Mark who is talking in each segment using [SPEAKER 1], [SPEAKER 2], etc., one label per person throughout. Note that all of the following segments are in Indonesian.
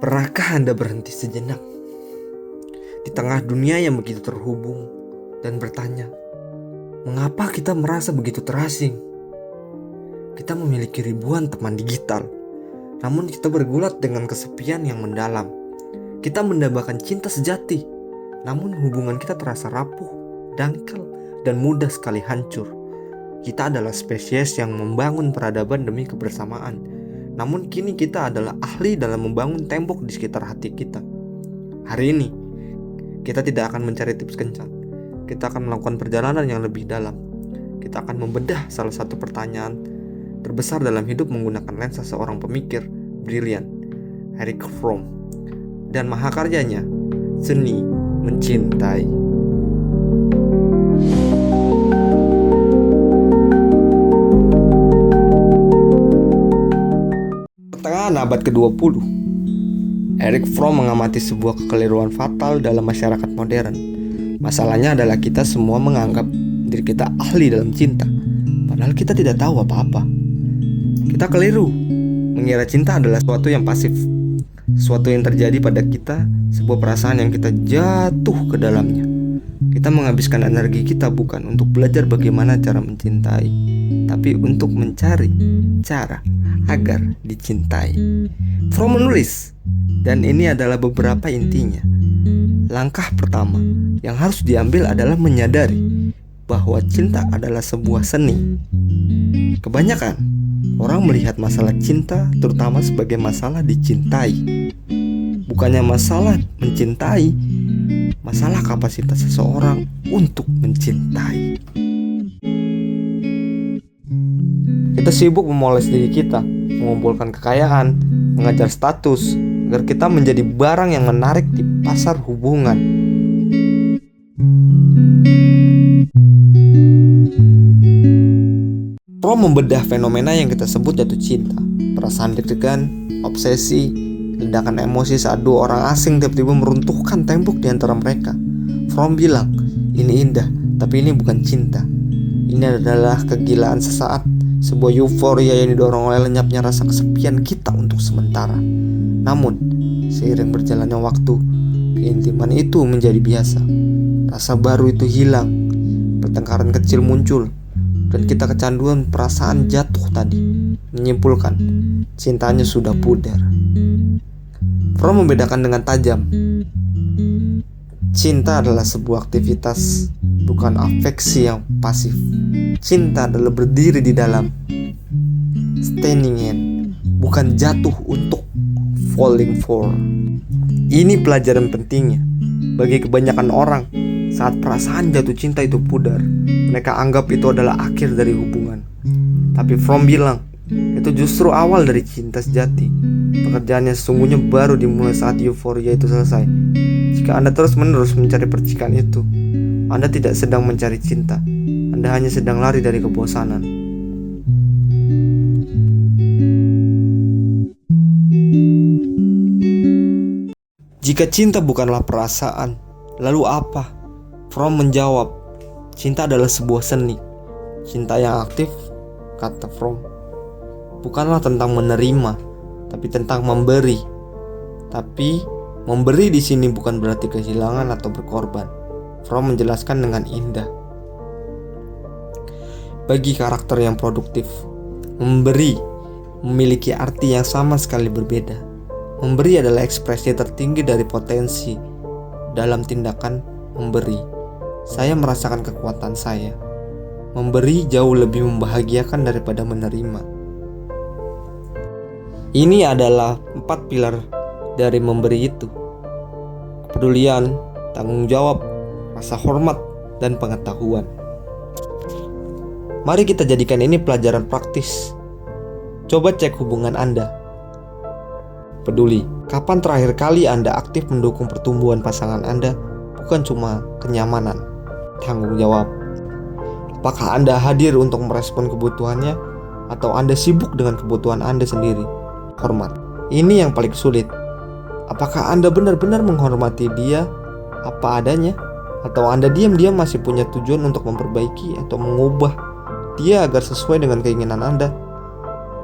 [SPEAKER 1] Pernahkah Anda berhenti sejenak di tengah dunia yang begitu terhubung dan bertanya, mengapa kita merasa begitu terasing? Kita memiliki ribuan teman digital, namun kita bergulat dengan kesepian yang mendalam. Kita mendambakan cinta sejati, namun hubungan kita terasa rapuh, dangkal, dan mudah sekali hancur. Kita adalah spesies yang membangun peradaban demi kebersamaan, namun kini kita adalah ahli dalam membangun tembok di sekitar hati kita. Hari ini, kita tidak akan mencari tips kencan. Kita akan melakukan perjalanan yang lebih dalam. Kita akan membedah salah satu pertanyaan terbesar dalam hidup menggunakan lensa seorang pemikir brilian, Erich Fromm, dan mahakaryanya, Seni Mencintai. Pertengahan abad ke-20, Erich Fromm mengamati sebuah kekeliruan fatal dalam masyarakat modern. Masalahnya adalah kita semua menganggap diri kita ahli dalam cinta, padahal kita tidak tahu apa-apa. Kita keliru mengira cinta adalah sesuatu yang pasif, sesuatu yang terjadi pada kita, sebuah perasaan yang kita jatuh ke dalamnya. Kita menghabiskan energi kita bukan untuk belajar bagaimana cara mencintai, tapi untuk mencari cara agar dicintai. Fromm menulis, dan ini adalah beberapa intinya. Langkah pertama yang harus diambil adalah menyadari bahwa cinta adalah sebuah seni. Kebanyakan orang melihat masalah cinta terutama sebagai masalah dicintai, bukannya masalah mencintai, masalah kapasitas seseorang untuk mencintai. Kita sibuk memoles diri kita, mengumpulkan kekayaan, mengejar status, agar kita menjadi barang yang menarik di pasar hubungan. Fromm membedah fenomena yang kita sebut jatuh cinta, perasaan deg-degan, obsesi, ledakan emosi saat dua orang asing tiba-tiba meruntuhkan tembok di antara mereka. Fromm bilang, ini indah, tapi ini bukan cinta. Ini adalah kegilaan sesaat, sebuah euforia yang didorong oleh lenyapnya rasa kesepian kita untuk sementara. Namun, seiring berjalannya waktu, keintiman itu menjadi biasa. Rasa baru itu hilang, pertengkaran kecil muncul, dan kita kecanduan perasaan jatuh tadi. Menyimpulkan, cintanya sudah pudar. Fromm membedakan dengan tajam. Cinta adalah sebuah aktivitas, bukan afeksi yang pasif. Cinta adalah berdiri di dalam, standing in, bukan jatuh untuk, falling for. Ini pelajaran pentingnya bagi kebanyakan orang. Saat perasaan jatuh cinta itu pudar, mereka anggap itu adalah akhir dari hubungan. Tapi Fromm bilang, itu justru awal dari cinta sejati. Pekerjaannya sesungguhnya baru dimulai saat euforia itu selesai. Jika Anda terus-menerus mencari percikan itu, Anda tidak sedang mencari cinta. Anda hanya sedang lari dari kebosanan. Jika cinta bukanlah perasaan, lalu apa? Fromm menjawab, cinta adalah sebuah seni. Cinta yang aktif, kata Fromm, bukanlah tentang menerima, tapi tentang memberi. Tapi memberi di sini bukan berarti kehilangan atau berkorban. Fromm menjelaskan dengan indah. Bagi karakter yang produktif, memberi memiliki arti yang sama sekali berbeda. Memberi adalah ekspresi tertinggi dari potensi dalam tindakan memberi. Saya merasakan kekuatan saya. Memberi jauh lebih membahagiakan daripada menerima. Ini adalah 4 pilar dari memberi itu: kepedulian, tanggung jawab, rasa hormat, dan pengetahuan. Mari kita jadikan ini pelajaran praktis. Coba cek hubungan Anda. Peduli, kapan terakhir kali Anda aktif mendukung pertumbuhan pasangan Anda? Bukan cuma kenyamanan. Tanggung jawab, apakah Anda hadir untuk merespon kebutuhannya, atau Anda sibuk dengan kebutuhan Anda sendiri? Hormat, ini yang paling sulit. Apakah Anda benar-benar menghormati dia apa adanya, atau Anda diam-diam masih punya tujuan untuk memperbaiki atau mengubah dia agar sesuai dengan keinginan Anda?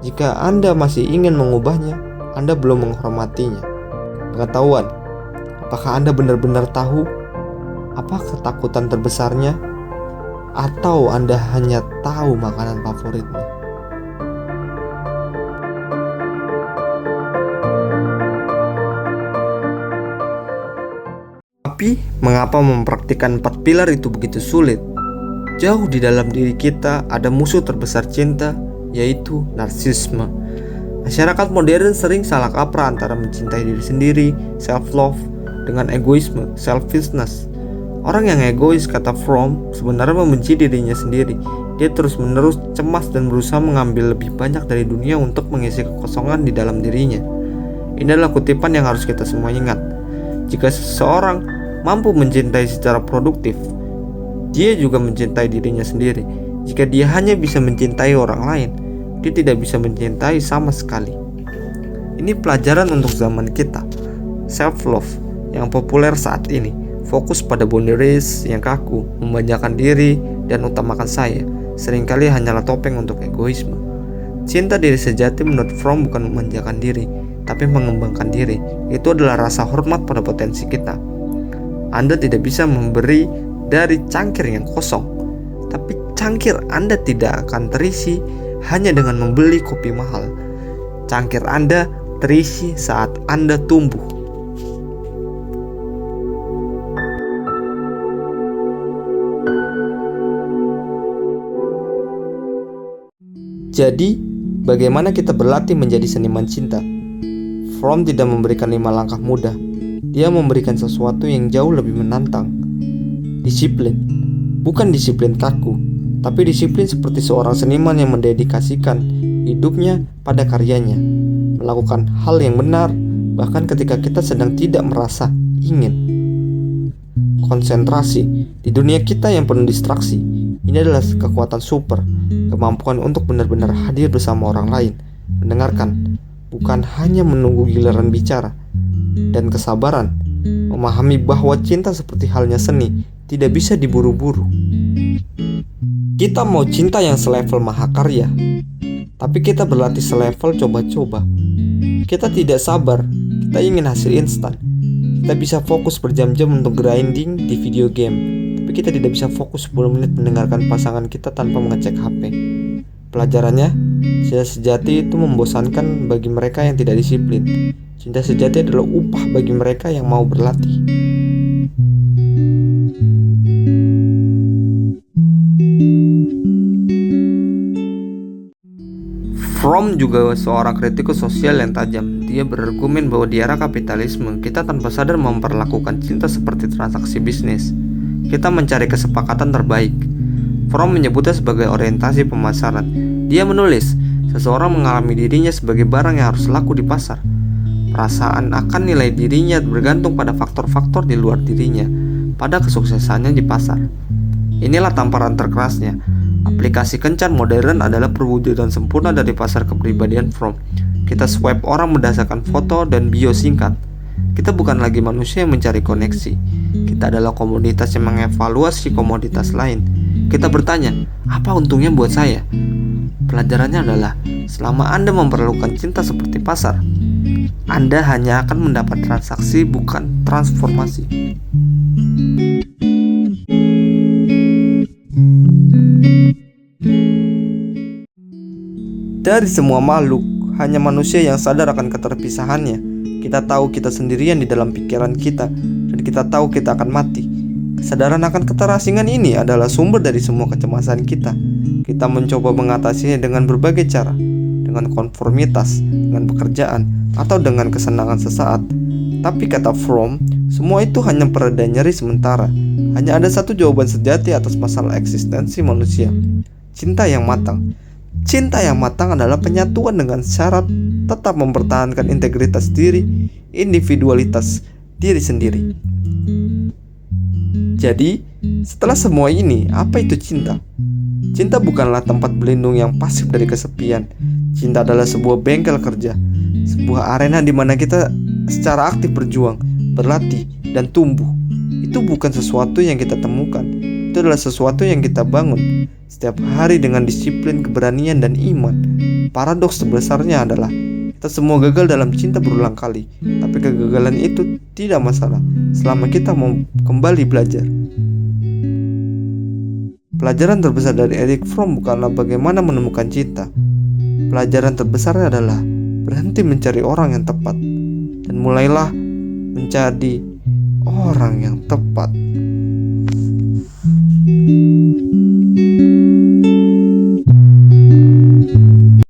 [SPEAKER 1] Jika Anda masih ingin mengubahnya, Anda belum menghormatinya. Pengetahuan. Apakah Anda benar-benar tahu apa ketakutan terbesarnya? Atau Anda hanya tahu makanan favoritnya? Tapi, mengapa mempraktikkan 4 pilar itu begitu sulit? Jauh di dalam diri kita ada musuh terbesar cinta, yaitu narsisme. Masyarakat modern sering salah kaprah antara mencintai diri sendiri, self-love, dengan egoisme, selfishness. Orang yang egois, kata Fromm, sebenarnya membenci dirinya sendiri. Dia terus-menerus cemas dan berusaha mengambil lebih banyak dari dunia untuk mengisi kekosongan di dalam dirinya. Ini adalah kutipan yang harus kita semua ingat. Jika seseorang mampu mencintai secara produktif, dia juga mencintai dirinya sendiri. Jika dia hanya bisa mencintai orang lain, dia tidak bisa mencintai sama sekali. Ini pelajaran untuk zaman kita. Self-love yang populer saat ini fokus pada boundaries yang kaku, memanjakan diri, dan utamakan saya, seringkali hanyalah topeng untuk egoisme. Cinta diri sejati menurut Fromm bukan memanjakan diri, tapi mengembangkan diri. Itu adalah rasa hormat pada potensi kita. Anda tidak bisa memberi dari cangkir yang kosong, tapi cangkir Anda tidak akan terisi hanya dengan membeli kopi mahal. Cangkir Anda terisi saat Anda tumbuh. Jadi, bagaimana kita berlatih menjadi seniman cinta? Fromm tidak memberikan 5 langkah mudah. Dia memberikan sesuatu yang jauh lebih menantang. Disiplin. Bukan disiplin kaku, tapi disiplin seperti seorang seniman yang mendedikasikan hidupnya pada karyanya. Melakukan hal yang benar, bahkan ketika kita sedang tidak merasa ingin. Konsentrasi. Di dunia kita yang penuh distraksi, ini adalah kekuatan super, kemampuan untuk benar-benar hadir bersama orang lain, mendengarkan, bukan hanya menunggu giliran bicara, dan kesabaran, memahami bahwa cinta seperti halnya seni, tidak bisa diburu-buru. Kita mau cinta yang selevel mahakarya, tapi kita berlatih selevel coba-coba. Kita tidak sabar, kita ingin hasil instan. Kita bisa fokus berjam-jam untuk grinding di video game, tapi kita tidak bisa fokus 10 menit mendengarkan pasangan kita tanpa mengecek HP. Pelajarannya, cinta sejati itu membosankan bagi mereka yang tidak disiplin. Cinta sejati adalah upah bagi mereka yang mau berlatih. Fromm juga seorang kritikus sosial yang tajam. Dia berargumen bahwa di era kapitalisme, kita tanpa sadar memperlakukan cinta seperti transaksi bisnis. Kita mencari kesepakatan terbaik. Fromm menyebutnya sebagai orientasi pemasaran. Dia menulis, seseorang mengalami dirinya sebagai barang yang harus laku di pasar. Perasaan akan nilai dirinya bergantung pada faktor-faktor di luar dirinya, pada kesuksesannya di pasar. Inilah tamparan terkerasnya. Aplikasi kencan modern adalah perwujudan sempurna dari pasar kepribadian Fromm. Kita swipe orang berdasarkan foto dan bio singkat. Kita bukan lagi manusia yang mencari koneksi. Kita adalah komoditas yang mengevaluasi komoditas lain. Kita bertanya, apa untungnya buat saya? Pelajarannya adalah, selama Anda memperlakukan cinta seperti pasar, Anda hanya akan mendapat transaksi, bukan transformasi. Dari semua makhluk, hanya manusia yang sadar akan keterpisahannya. Kita tahu kita sendirian di dalam pikiran kita, dan kita tahu kita akan mati. Kesadaran akan keterasingan ini adalah sumber dari semua kecemasan kita. Kita mencoba mengatasinya dengan berbagai cara, dengan konformitas, dengan pekerjaan, atau dengan kesenangan sesaat. Tapi kata Fromm, semua itu hanya pereda nyeri sementara. Hanya ada satu jawaban sejati atas masalah eksistensi manusia: cinta yang matang. Cinta yang matang adalah penyatuan dengan syarat tetap mempertahankan integritas diri, individualitas diri sendiri. Jadi, setelah semua ini, apa itu cinta? Cinta bukanlah tempat berlindung yang pasif dari kesepian. Cinta adalah sebuah bengkel kerja, sebuah arena di mana kita secara aktif berjuang, berlatih, dan tumbuh. Itu bukan sesuatu yang kita temukan. Itu adalah sesuatu yang kita bangun setiap hari dengan disiplin, keberanian, dan iman. Paradoks terbesarnya adalah Kita semua gagal dalam cinta berulang kali, tapi kegagalan itu tidak masalah selama kita mau kembali belajar. Pelajaran terbesar dari Erich Fromm bukanlah bagaimana menemukan cinta. Pelajaran terbesar adalah berhenti mencari orang yang tepat dan mulailah menjadi orang yang tepat.